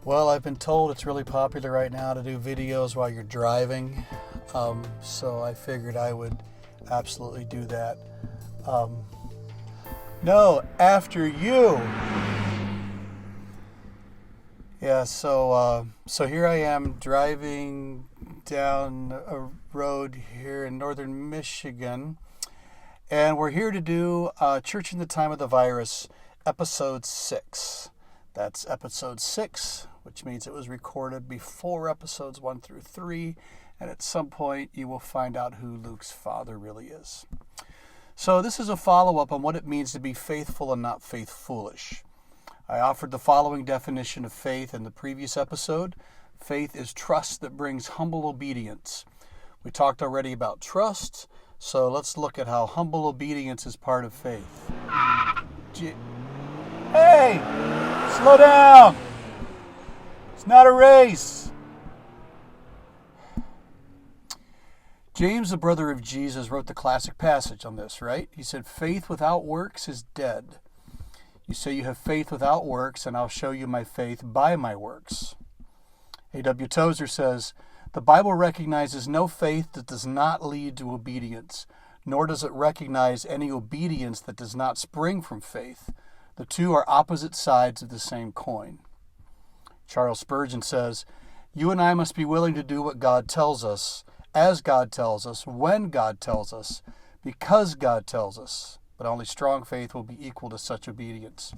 Well, I've been told it's really popular right now to do videos while you're driving, so I figured I would absolutely do that. No, after you. Yeah, so here I am driving down a road here in northern Michigan, and we're here to do Church in the Time of the Virus, episode 6. That's episode 6, which means it was recorded before episodes 1 through 3, and at some point you will find out who Luke's father really is. So this is a follow-up on what it means to be faithful and not faith-foolish. I offered the following definition of faith in the previous episode. Faith is trust that brings humble obedience. We talked already about trust, so let's look at how humble obedience is part of faith. Hey! Slow down! It's not a race! James, the brother of Jesus, wrote the classic passage on this, right? He said, faith without works is dead. You say you have faith without works, and I'll show you my faith by my works. A.W. Tozer says, the Bible recognizes no faith that does not lead to obedience, nor does it recognize any obedience that does not spring from faith. The two are opposite sides of the same coin. Charles Spurgeon says, you and I must be willing to do what God tells us, as God tells us, when God tells us, because God tells us. But only strong faith will be equal to such obedience.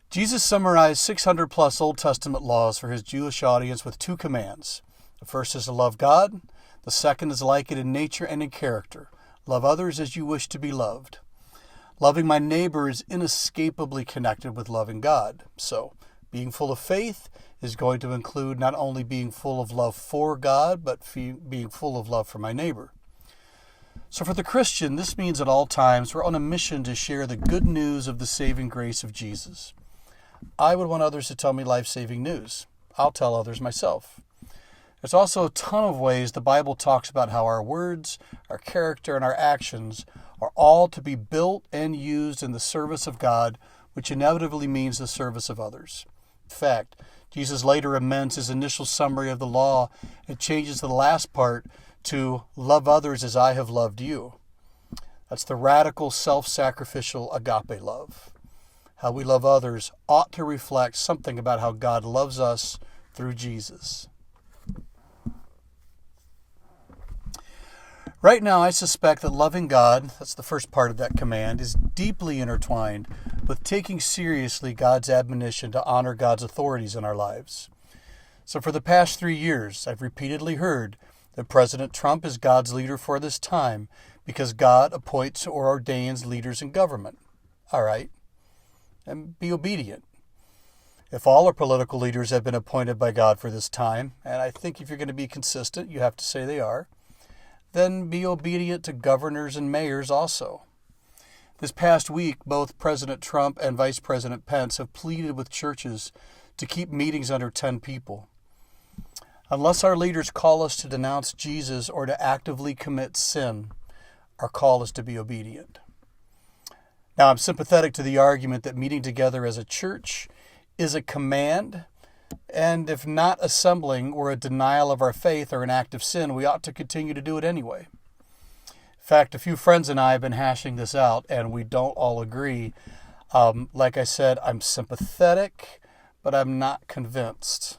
Jesus summarized 600 plus Old Testament laws for his Jewish audience with two commands. The first is to love God. The second is like it in nature and in character. Love others as you wish to be loved. Loving my neighbor is inescapably connected with loving God. So, being full of faith is going to include not only being full of love for God, but being full of love for my neighbor. So for the Christian, this means at all times we're on a mission to share the good news of the saving grace of Jesus. I would want others to tell me life-saving news. I'll tell others myself. There's also a ton of ways the Bible talks about how our words, our character, and our actions are all to be built and used in the service of God, which inevitably means the service of others. In fact, Jesus later amends his initial summary of the law and changes the last part to love others as I have loved you. That's the radical, self-sacrificial agape love. How we love others ought to reflect something about how God loves us through Jesus. Right now, I suspect that loving God, that's the first part of that command, is deeply intertwined with taking seriously God's admonition to honor God's authorities in our lives. So for the past 3 years, I've repeatedly heard that President Trump is God's leader for this time because God appoints or ordains leaders in government. All right. And be obedient. If all our political leaders have been appointed by God for this time, and I think if you're going to be consistent, you have to say they are, then be obedient to governors and mayors also. This past week, both President Trump and Vice President Pence have pleaded with churches to keep meetings under 10 people. Unless our leaders call us to denounce Jesus or to actively commit sin, our call is to be obedient. Now, I'm sympathetic to the argument that meeting together as a church is a command, and if not assembling or a denial of our faith or an act of sin, we ought to continue to do it anyway. In fact, a few friends and I have been hashing this out, and we don't all agree. Like I said, I'm sympathetic, but I'm not convinced.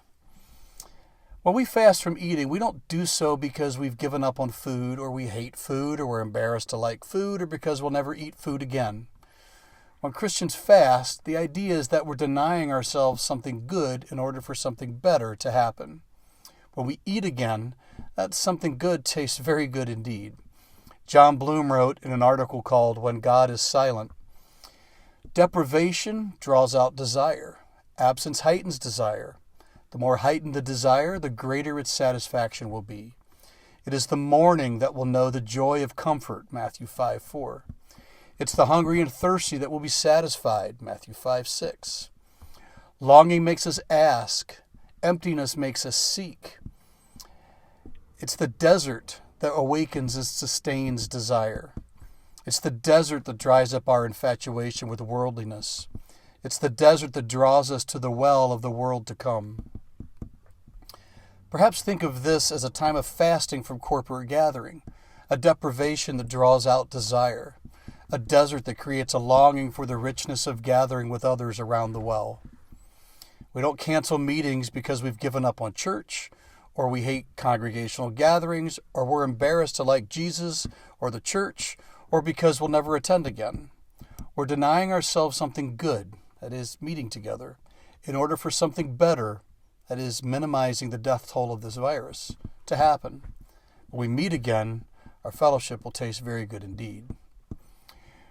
When we fast from eating, we don't do so because we've given up on food, or we hate food, or we're embarrassed to like food, or because we'll never eat food again. When Christians fast, the idea is that we're denying ourselves something good in order for something better to happen. When we eat again, that something good tastes very good indeed. Jon Bloom wrote in an article called When God is Silent, deprivation draws out desire. Absence heightens desire. The more heightened the desire, the greater its satisfaction will be. It is the mourning that will know the joy of comfort, Matthew 5:4. It's the hungry and thirsty that will be satisfied, Matthew 5:6. Longing makes us ask. Emptiness makes us seek. It's the desert that awakens and sustains desire. It's the desert that dries up our infatuation with worldliness. It's the desert that draws us to the well of the world to come. Perhaps think of this as a time of fasting from corporate gathering, a deprivation that draws out desire, a desert that creates a longing for the richness of gathering with others around the well. We don't cancel meetings because we've given up on church, or we hate congregational gatherings, or we're embarrassed to like Jesus or the church, or because we'll never attend again. We're denying ourselves something good, that is, meeting together, in order for something better, that is, minimizing the death toll of this virus, to happen. When we meet again, our fellowship will taste very good indeed.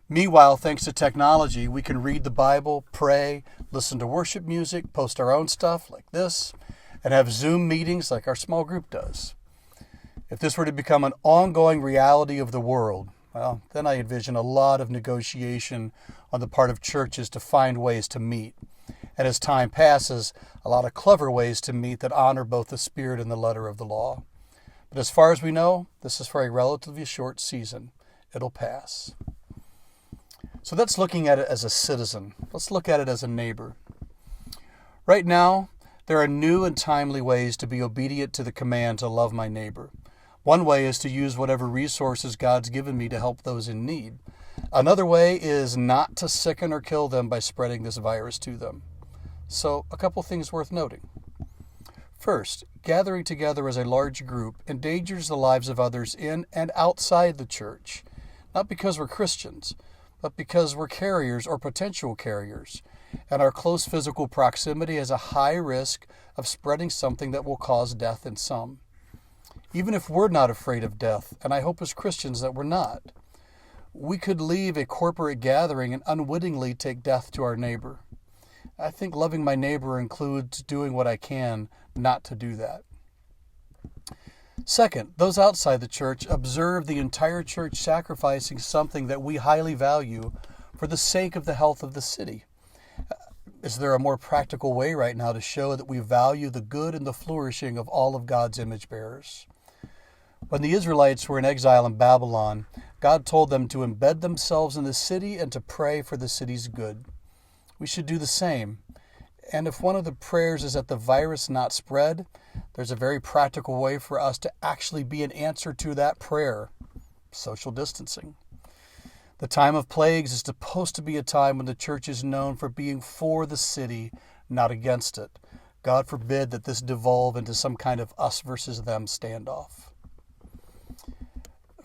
Meanwhile, thanks to technology, we can read the Bible, pray, listen to worship music, post our own stuff like this, and have Zoom meetings like our small group does. If this were to become an ongoing reality of the world, well, then I envision a lot of negotiation on the part of churches to find ways to meet. And as time passes, a lot of clever ways to meet that honor both the spirit and the letter of the law. But as far as we know, this is for a relatively short season. It'll pass. So that's looking at it as a citizen. Let's look at it as a neighbor. Right now, there are new and timely ways to be obedient to the command to love my neighbor. One way is to use whatever resources God's given me to help those in need. Another way is not to sicken or kill them by spreading this virus to them. So, a couple things worth noting. First, gathering together as a large group endangers the lives of others in and outside the church, not because we're Christians, but because we're carriers or potential carriers, and our close physical proximity has a high risk of spreading something that will cause death in some. Even if we're not afraid of death, and I hope as Christians that we're not, we could leave a corporate gathering and unwittingly take death to our neighbor. I think loving my neighbor includes doing what I can not to do that. Second, those outside the church observe the entire church sacrificing something that we highly value for the sake of the health of the city. Is there a more practical way right now to show that we value the good and the flourishing of all of God's image bearers? When the Israelites were in exile in Babylon, God told them to embed themselves in the city and to pray for the city's good. We should do the same. And if one of the prayers is that the virus not spread, there's a very practical way for us to actually be an answer to that prayer: social distancing. The time of plagues is supposed to be a time when the church is known for being for the city, not against it. God forbid that this devolve into some kind of us versus them standoff.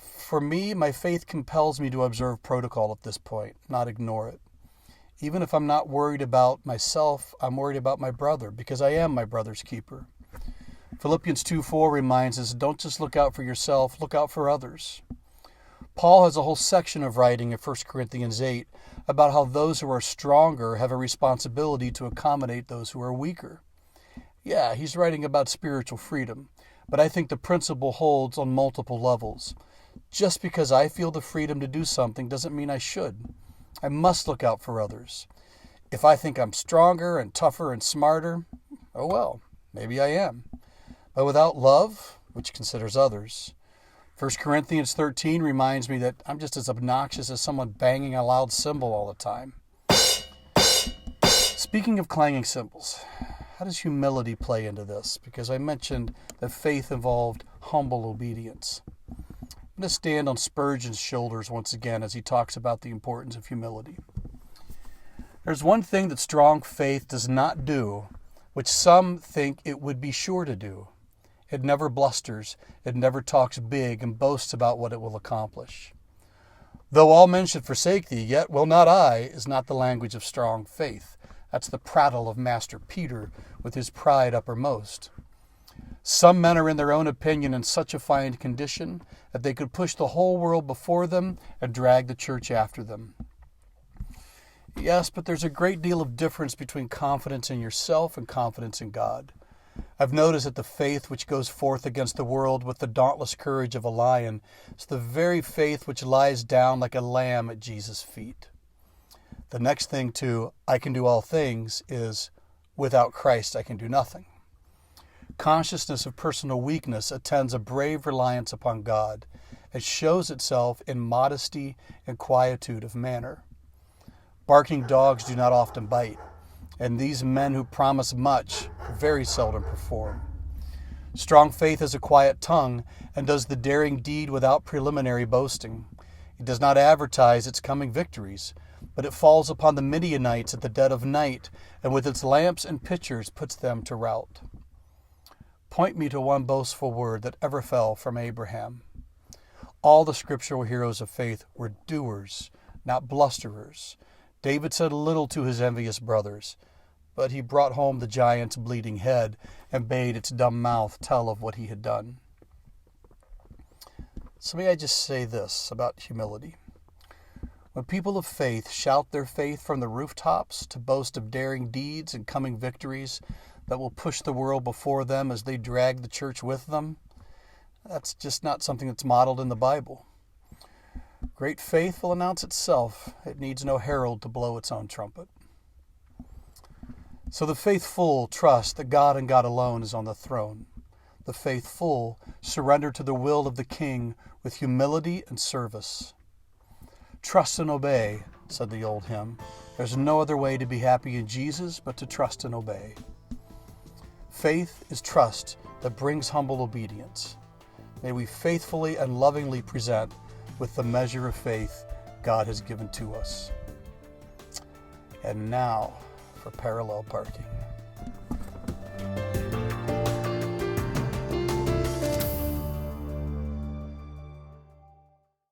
For me, my faith compels me to observe protocol at this point, not ignore it. Even if I'm not worried about myself, I'm worried about my brother, because I am my brother's keeper. Philippians 2:4 reminds us, don't just look out for yourself, look out for others. Paul has a whole section of writing in 1 Corinthians 8 about how those who are stronger have a responsibility to accommodate those who are weaker. Yeah, he's writing about spiritual freedom, but I think the principle holds on multiple levels. Just because I feel the freedom to do something doesn't mean I should. I must look out for others. If I think I'm stronger and tougher and smarter, oh well, maybe I am. But without love, which considers others, 1 Corinthians 13 reminds me that I'm just as obnoxious as someone banging a loud cymbal all the time. Speaking of clanging cymbals, how does humility play into this? Because I mentioned that faith involved humble obedience. I'm going to stand on Spurgeon's shoulders once again as he talks about the importance of humility. There's one thing that strong faith does not do, which some think it would be sure to do. It never blusters, it never talks big and boasts about what it will accomplish. Though all men should forsake thee, yet will not I, is not the language of strong faith. That's the prattle of Master Peter with his pride uppermost. Some men are in their own opinion in such a fine condition that they could push the whole world before them and drag the church after them. Yes, but there's a great deal of difference between confidence in yourself and confidence in God. I've noticed that the faith which goes forth against the world with the dauntless courage of a lion is the very faith which lies down like a lamb at Jesus' feet. The next thing to I can do all things is without Christ I can do nothing. Consciousness of personal weakness attends a brave reliance upon God. It shows itself in modesty and quietude of manner. Barking dogs do not often bite, and these men who promise much very seldom perform. Strong faith has a quiet tongue and does the daring deed without preliminary boasting. It does not advertise its coming victories, but it falls upon the Midianites at the dead of night, and with its lamps and pitchers puts them to rout. Point me to one boastful word that ever fell from Abraham. All the scriptural heroes of faith were doers, not blusterers. David said little to his envious brothers, but he brought home the giant's bleeding head and bade its dumb mouth tell of what he had done. So may I just say this about humility. When people of faith shout their faith from the rooftops to boast of daring deeds and coming victories that will push the world before them as they drag the church with them, that's just not something that's modeled in the Bible. Great faith will announce itself. It needs no herald to blow its own trumpet. So the faithful trust that God and God alone is on the throne. The faithful surrender to the will of the King with humility and service. Trust and obey, said the old hymn. There's no other way to be happy in Jesus but to trust and obey. Faith is trust that brings humble obedience. May we faithfully and lovingly present with the measure of faith God has given to us. And now for parallel parking.